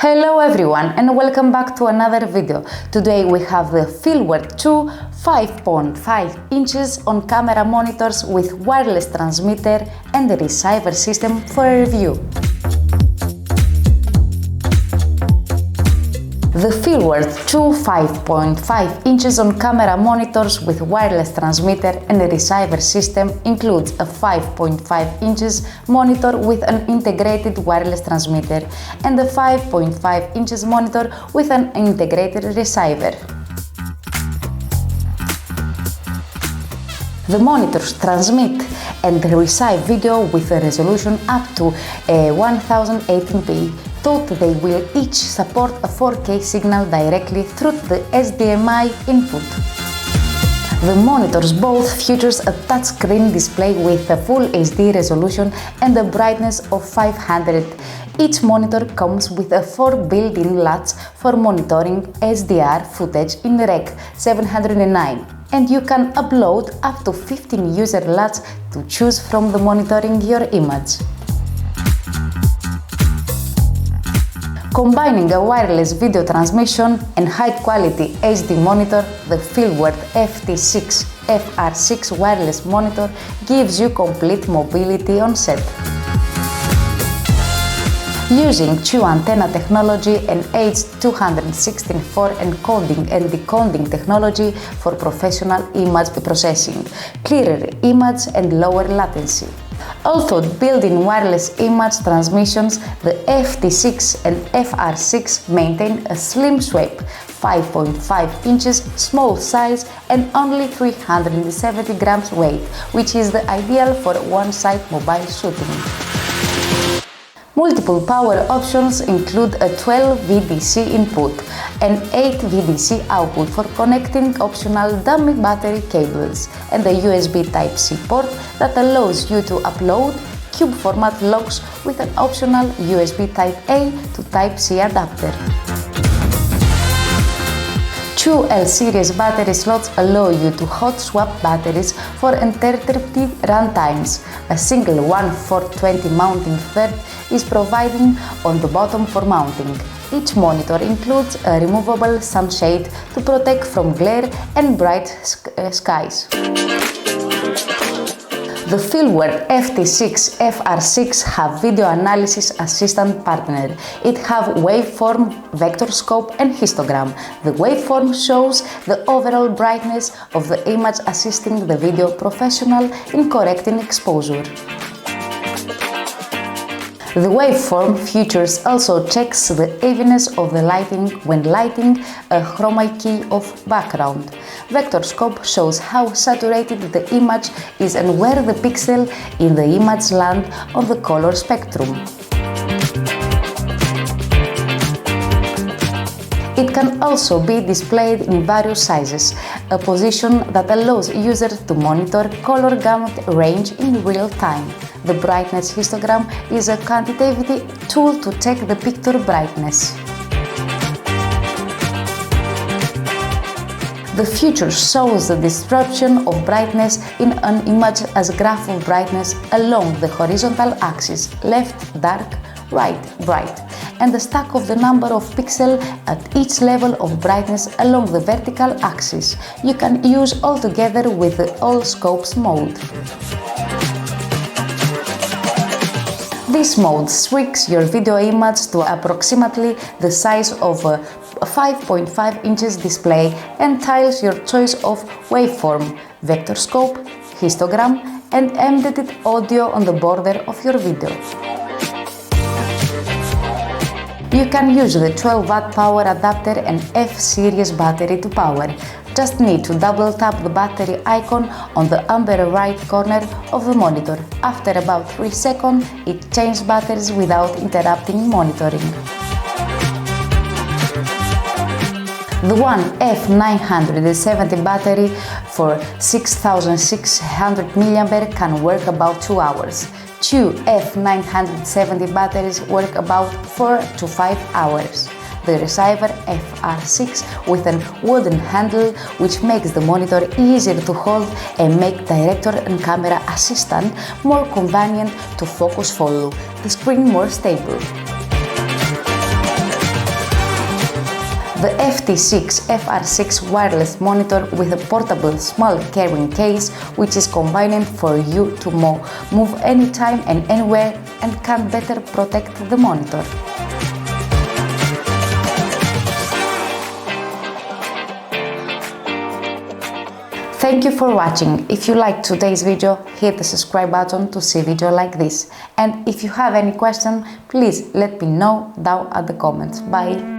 Hello everyone and welcome back to another video. Today we have the FeelWorld Two 5.5 inches on camera monitors with wireless transmitter and the receiver system for a review. The FeelWorld Two 5.5 inches on camera monitors with wireless transmitter and a receiver system includes a 5.5 inches monitor with an integrated wireless transmitter and a 5.5 inches monitor with an integrated receiver. The monitors transmit and receive video with a resolution up to 1080p. Though they will each support a 4K signal directly through the HDMI input. The monitors both features a touchscreen display with a full HD resolution and a brightness of 500. Each monitor comes with 4 built-in LUTs for monitoring HDR footage in Rec. 709, and you can upload up to 15 user LUTs to choose from the monitoring your image. Combining a wireless video transmission and high-quality HD monitor, the FeelWorld Ft6 Fr6 wireless monitor gives you complete mobility on set. Using two antenna technology and H264 encoding and decoding technology for professional image processing, clearer image and lower latency. Also built-in wireless image transmissions, the Ft6 and Fr6 maintain a slim shape, 5.5 inches small size and only 370 grams weight, which is the ideal for one-side mobile shooting. Multiple power options include a 12 VDC input and 8 VDC output for connecting optional dummy battery cables and a USB Type-C port that allows you to upload cube format logs with an optional USB Type-A to Type-C adapter. Two L-series battery slots allow you to hot swap batteries for uninterrupted runtimes. A single 1/420 mounting thread is provided on the bottom for mounting. Each monitor includes a removable sunshade to protect from glare and bright skies. The FeelWorld Ft6 Fr6 have video analysis assistant partner. It have waveform, vector scope and histogram. The waveform shows the overall brightness of the image, assisting the video professional in correcting exposure. The waveform features also checks the evenness of the lighting when lighting a chroma key of background. Vector scope shows how saturated the image is and where the pixel in the image land on the color spectrum. It can also be displayed in various sizes, a position that allows users to monitor color gamut range in real time. The brightness histogram is a quantitative tool to check the picture brightness. The feature shows the distribution of brightness in an image as a graph of brightness along the horizontal axis, left dark, right bright, and the stack of the number of pixels at each level of brightness along the vertical axis. You can use all together with the all scopes mode. This mode shrinks your video image to approximately the size of a 5.5 inches display and tiles your choice of waveform, vector scope, histogram and embedded audio on the border of your video. You can use the 12-watt power adapter and F-series battery to power. Just need to double tap the battery icon on the upper right corner of the monitor. After about 3 seconds, it changes batteries without interrupting monitoring. The one F970 battery for 6600 mAh can work about 2 hours. Two F970 batteries work about 4 to 5 hours. The receiver Fr6 with a wooden handle, which makes the monitor easier to hold and make director and camera assistant more convenient to focus follow the screen more stable. The FT6 FR6 wireless monitor with a portable small carrying case which is convenient for you to move anytime and anywhere and can better protect the monitor. Thank you for watching. If you liked today's video, hit the subscribe button to see video like this. And if you have any question, please let me know down at the comments. Bye!